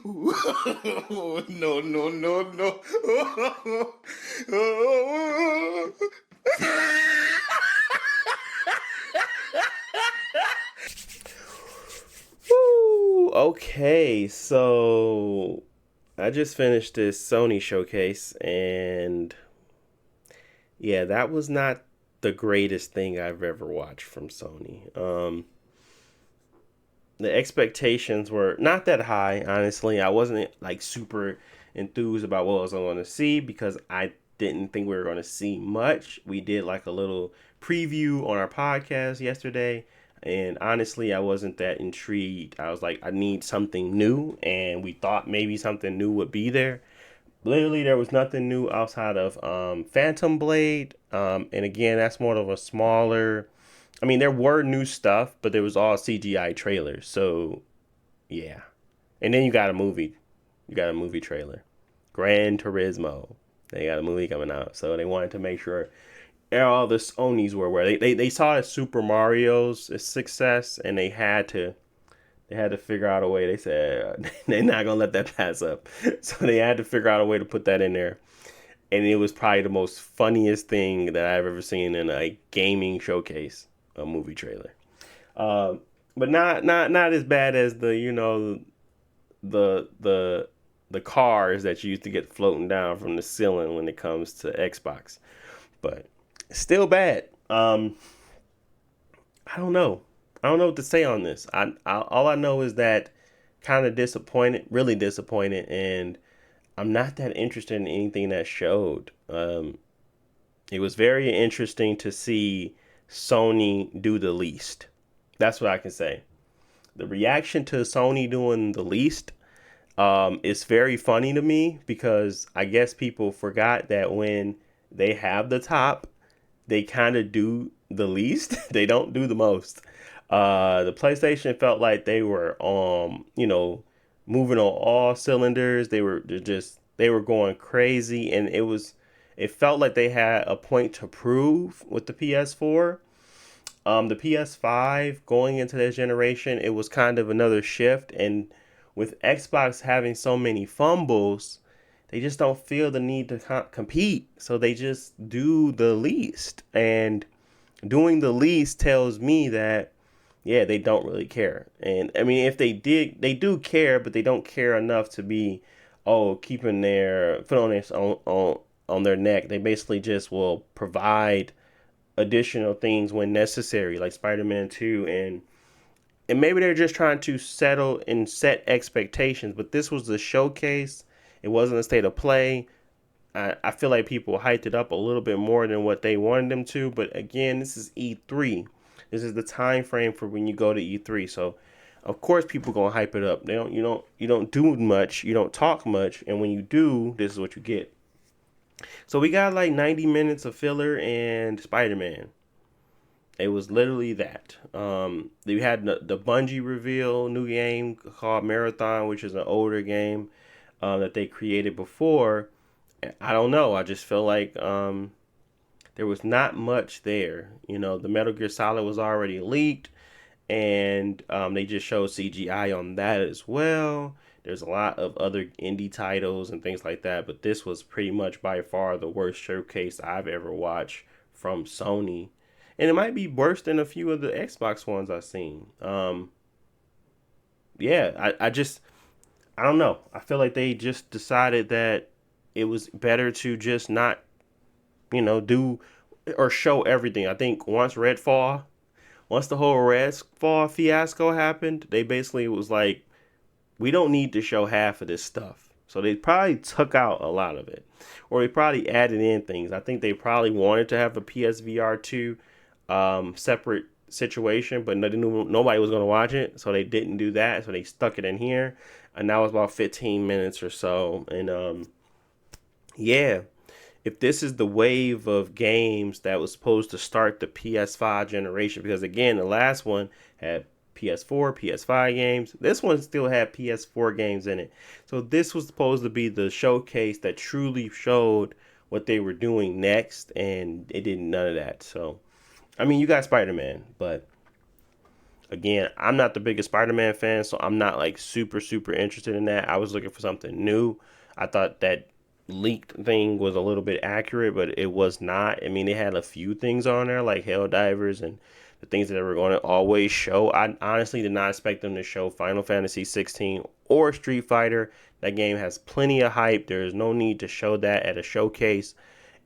No, no, no, no. Woo! Okay, so I just finished this Sony showcase, and yeah, that was not the greatest thing I've ever watched from Sony. The expectations were not that high, honestly. I wasn't like super enthused about what I was going to see because I didn't think we were going to see much. We did like a little preview on our podcast yesterday, and honestly, I wasn't that intrigued. I was like, I need something new, and we thought maybe something new would be there. Literally, there was nothing new outside of Phantom Blade, and again, that's more of a smaller. I mean, there were new stuff, but there was all CGI trailers. So yeah, and then you got a movie. You got a movie trailer, Gran Turismo. They got a movie coming out, so they wanted to make sure all the Sonys were where they saw Super Mario's success, and they had to figure out a way. They said they're not gonna let that pass up, so they had to figure out a way to put that in there. And it was probably the most funniest thing that I've ever seen in a gaming showcase, a movie trailer. Uh, but not as bad as the the the cars that you used to get floating down from the ceiling when it comes to Xbox. But still bad. I don't know. I don't know what to say on this. All I know is that kind of disappointed, really disappointed, and I'm not that interested in anything that showed. It was very interesting to see Sony do the least. That's what I can say. The reaction to Sony doing the least is very funny to me because I guess people forgot that when they have the top, they kind of do the least. They don't do the most. The PlayStation felt like they were moving on all cylinders. They were going crazy, and it felt like they had a point to prove with the PS4. The PS5 going into this generation, it was kind of another shift, and with Xbox having so many fumbles, they just don't feel the need to compete. So they just do the least, and doing the least tells me that yeah, they don't really care. And I mean, if they do care, but they don't care enough to be, keeping their foot on their neck. They basically just will provide additional things when necessary, like Spider-Man 2, and maybe they're just trying to settle and set expectations. But this was the showcase. It wasn't a state of play. I feel like people hyped it up a little bit more than what they wanted them to. But again, this is E3. This is the time frame for when you go to E3. So of course people gonna hype it up. You don't do much, you don't talk much, and when you do, this is what you get. So we got like 90 minutes of filler and Spider-Man. It was literally that. They had the Bungie reveal, new game called Marathon, which is an older game that they created before. I don't know. I just feel like there was not much there. The Metal Gear Solid was already leaked, and they just showed CGI on that as well. There's a lot of other indie titles and things like that, but this was pretty much by far the worst showcase I've ever watched from Sony. And it might be worse than a few of the Xbox ones I've seen. Yeah, I don't know. I feel like they just decided that it was better to just not, do or show everything. I think once the whole Redfall fiasco happened, they basically was like, we don't need to show half of this stuff. So they probably took out a lot of it, or they probably added in things. I think they probably wanted to have a PSVR 2 separate situation, but nobody was going to watch it, so they didn't do that. So they stuck it in here, and that was about 15 minutes or so. And yeah, if this is the wave of games that was supposed to start the PS5 generation, because again, the last one had PS4, PS5 games. This one still had PS4 games in it. So this was supposed to be the showcase that truly showed what they were doing next, and it did none of that. So, I mean, you got Spider-Man, but Again, I'm not the biggest Spider-Man fan, so I'm not like super interested in that. I was looking for something new. I thought that leaked thing was a little bit accurate, but it was not. I mean, they had a few things on there like Helldivers and the things that they were going to always show. I honestly did not expect them to show Final Fantasy 16 or Street Fighter. That game has plenty of hype. There is no need to show that at a showcase.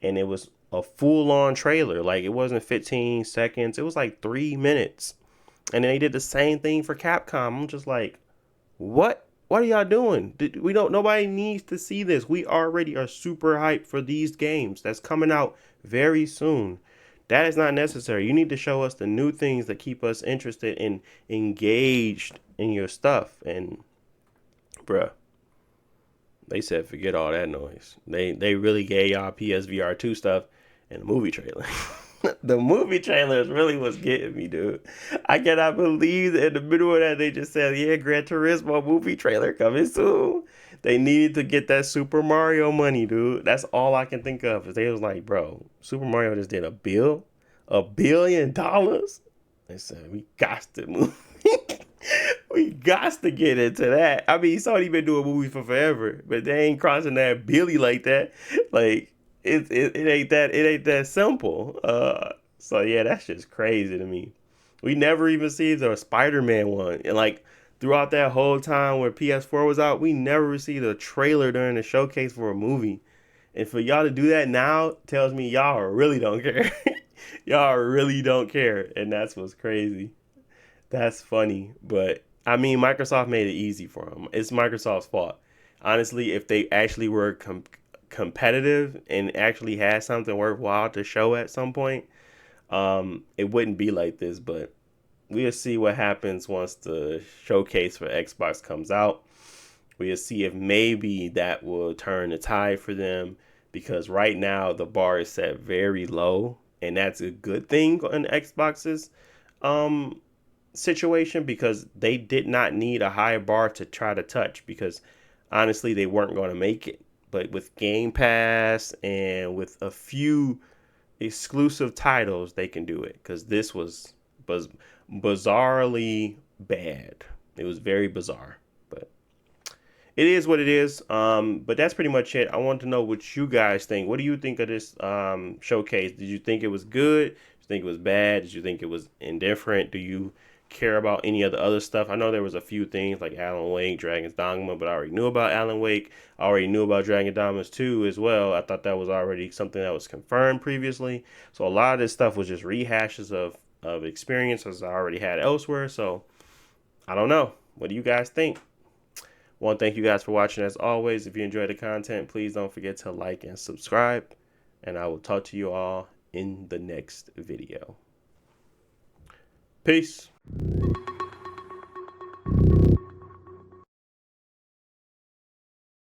And it was a full-on trailer. Like, it wasn't 15 seconds. It was like 3 minutes. And then they did the same thing for Capcom. I'm just like, what? What are y'all doing? We don't. Nobody needs to see this. We already are super hyped for these games that's coming out very soon. That is not necessary. You need to show us the new things that keep us interested and engaged in your stuff. And bruh, they said forget all that noise. They really gave y'all PSVR 2 stuff in the movie trailer. The movie trailers really was getting me, dude. I cannot believe that in the middle of that they just said, yeah, Gran Turismo movie trailer coming soon. They needed to get that Super Mario money, dude. That's all I can think of. Is they was like, bro, Super Mario just did $1 billion. They said we got to move. We got to get into that. I mean, Sony been doing movies for forever, but they ain't crossing that Billy like that. Like it ain't that simple. So yeah, that's just crazy to me. We never even see the Spider-Man one, and like throughout that whole time where PS4 was out, we never received a trailer during the showcase for a movie. And for y'all to do that now tells me y'all really don't care. Y'all really don't care, and that's what's crazy. That's funny, but I mean, Microsoft made it easy for them. It's Microsoft's fault. Honestly, if they actually were competitive and actually had something worthwhile to show at some point, it wouldn't be like this. But we'll see what happens once the showcase for Xbox comes out. We'll see if maybe that will turn the tide for them because right now the bar is set very low, and that's a good thing on Xbox's um situation because they did not need a high bar to try to touch because honestly they weren't going to make it. But with Game Pass and with a few exclusive titles, they can do it because this was bizarrely bad. It was very bizarre, but it is what it is. But that's pretty much it. I want to know what you guys think. What do you think of this showcase? Did you think it was good? Did you think it was bad? Did you think it was indifferent? Do you care about any of the other stuff? I know there was a few things like Alan Wake, Dragon's Dogma, but I already knew about Alan Wake. I already knew about Dragon Dogma 2 as well. I thought that was already something that was confirmed previously. So a lot of this stuff was just rehashes of experiences I already had elsewhere. So I don't know. What do you guys think? Want to thank you guys for watching as always. If you enjoyed the content, please don't forget to like and subscribe. And I will talk to you all in the next video. Peace.